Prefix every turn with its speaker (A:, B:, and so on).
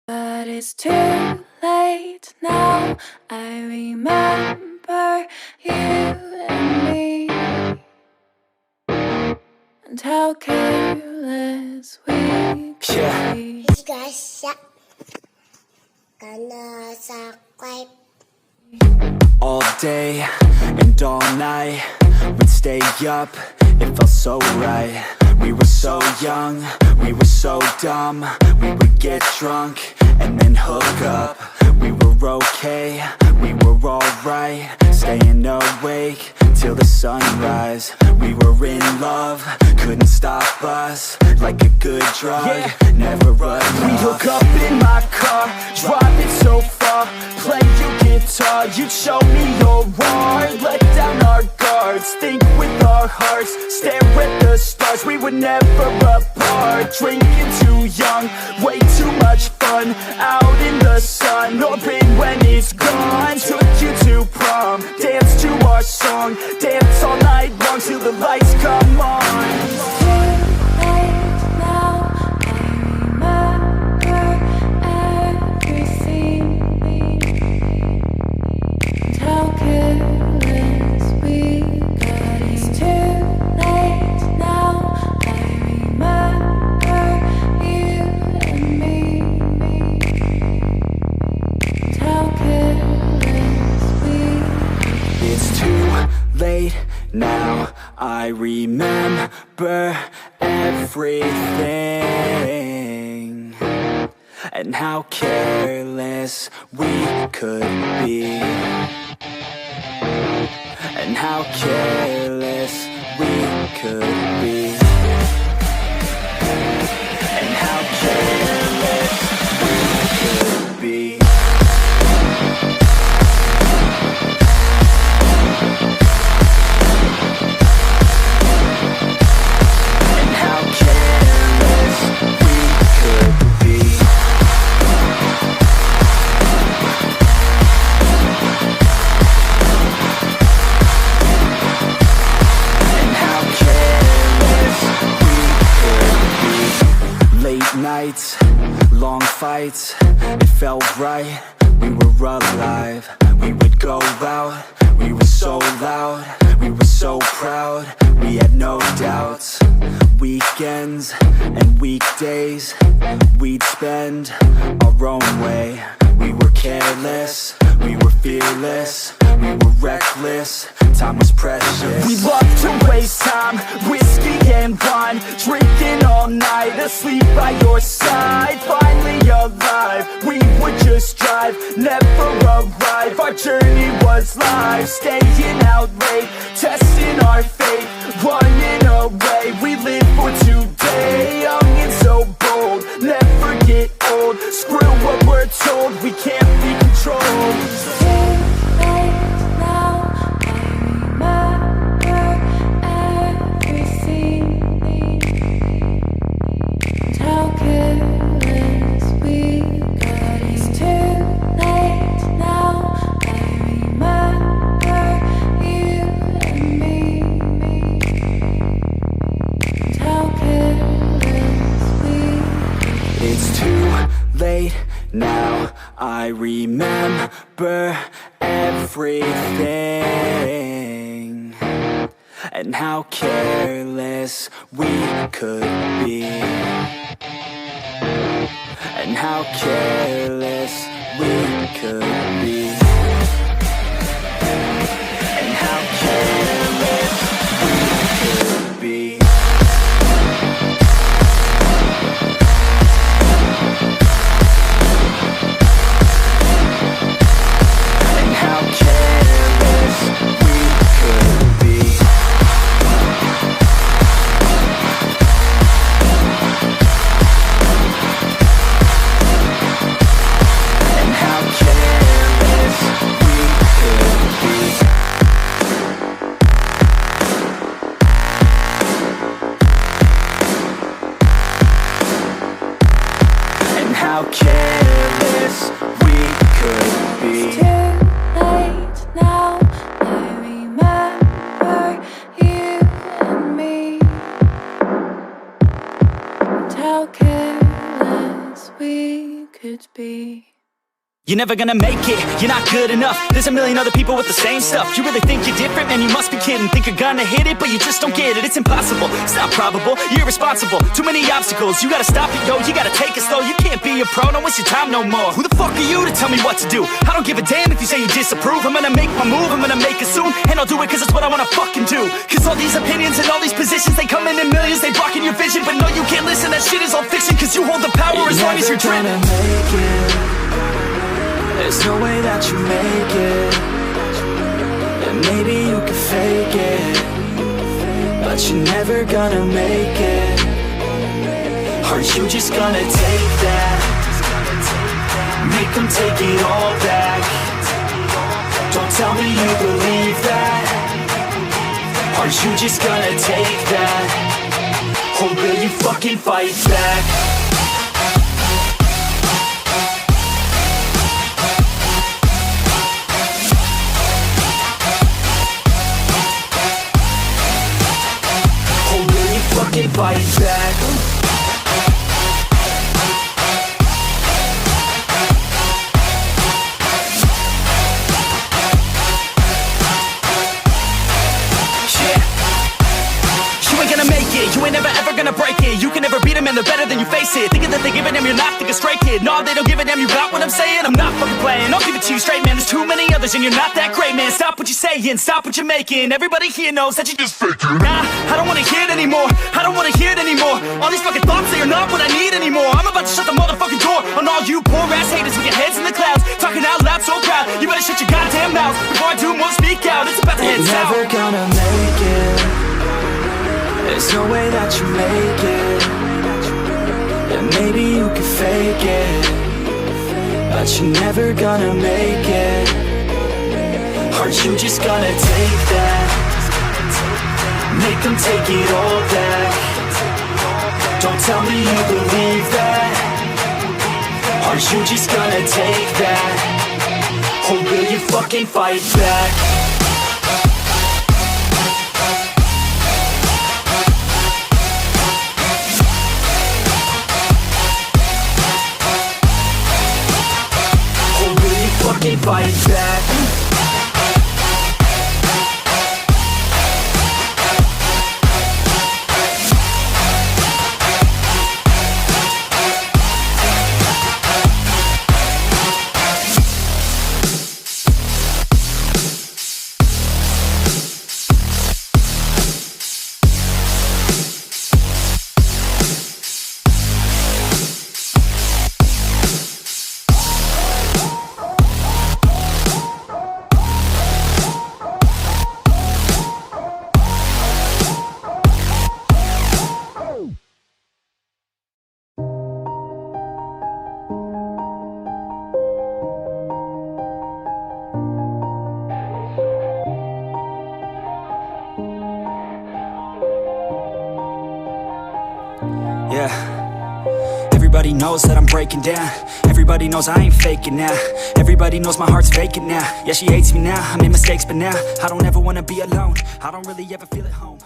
A: But it's too late now. I remember you and me, and how careless we could be.
B: Hey guys, gonna subscribe.
C: All day and all night, we'd stay up, it felt so right. We were so young, we were so dumb. We would get drunk and then hook up. We were okay, we were alright, staying awake till the sunrise. We were in love, couldn't stop us, like a good drug, never enough. We hook up in my car, driving so far, play your guitar, you'd show me your art, let down our guards, think with our hearts, stare at the stars. We were never apart, drinking too young, way too much fun, out in the sun, or rain when it's gone. Took you to prom, dance to our song, dance all night long till the lights come on. Late now, I remember everything, and how careless we could be, and how careless we could be, and how careless we could be. Nights, long fights, it felt right, we were alive. We would go out, we were so loud, we were so proud, we had no doubts. Weekends and weekdays, we'd spend our own way. We were careless, we were fearless, we were reckless, time was precious. We loved to waste time, whiskey and wine, drinking all night, asleep by your side. Finally alive, we would just drive, never arrive. Our journey was life, staying out late, testing our fate, running away. We live for today, young and so bold, never get old. Screw what we're told, we can't be controlled. Late now, I remember everything, and how careless we could be, and how careless we could be, and how careless we could be.
A: How careless we could be.
C: You're never gonna make it, you're not good enough. There's a million other people with the same stuff. You really think you're different? Man, you must be kidding. Think you're gonna hit it, but you just don't get it. It's impossible, it's not probable, you're irresponsible. Too many obstacles, you gotta stop it, yo. You gotta take it slow, you can't be a pro. Don't waste your time no more. Who the fuck are you to tell me what to do? I don't give a damn if you say you disapprove. I'm gonna make my move, I'm gonna make it soon. And I'll do it cause it's what I wanna fucking do. Cause all these opinions and all these positions, they come in millions. They blocking your vision, but no, you can't listen. That shit is all fiction, cause you hold the power as long as you're dreaming.
D: There's no way that you make it. And maybe you can fake it, but you're never gonna make it. Aren't you just gonna take that? Make them take it all back. Don't tell me you believe that. Aren't you just gonna take that? Or will you fucking fight back? Fight back. You ain't gonna make it, you ain't never ever gonna break it. You can never beat them and they're better than you face it. Thinking that they give a damn, you're not thinking straight, kid. No, they don't give a damn, you got what I'm saying? I'm not fucking playing, I'll give it to you straight, man. There's too many others and you're not that great, man. Stop what you're saying, stop what you're making. Everybody here knows that you just faking. Nah, I don't wanna hear it anymore, I don't wanna hear it anymore. All these fucking thoughts, they are not what I need anymore. I'm about to shut the motherfucking door on all you poor ass haters with your heads in the clouds, talking out loud so proud. You better shut your goddamn mouth before I do more speak out. It's about to head south. You're never gonna make it. There's no way that you make it. And maybe you can fake it, but you're never gonna make it. Aren't you just gonna take that? Make them take it all back. Don't tell me you believe that. Aren't you just gonna take that? Or will you fucking fight back? Fight back. Everybody knows that I'm breaking down. Everybody knows I ain't faking now. Everybody knows my heart's vacant now. Yeah, she hates me now, I made mistakes, but now I don't ever wanna be alone. I don't really ever feel at home.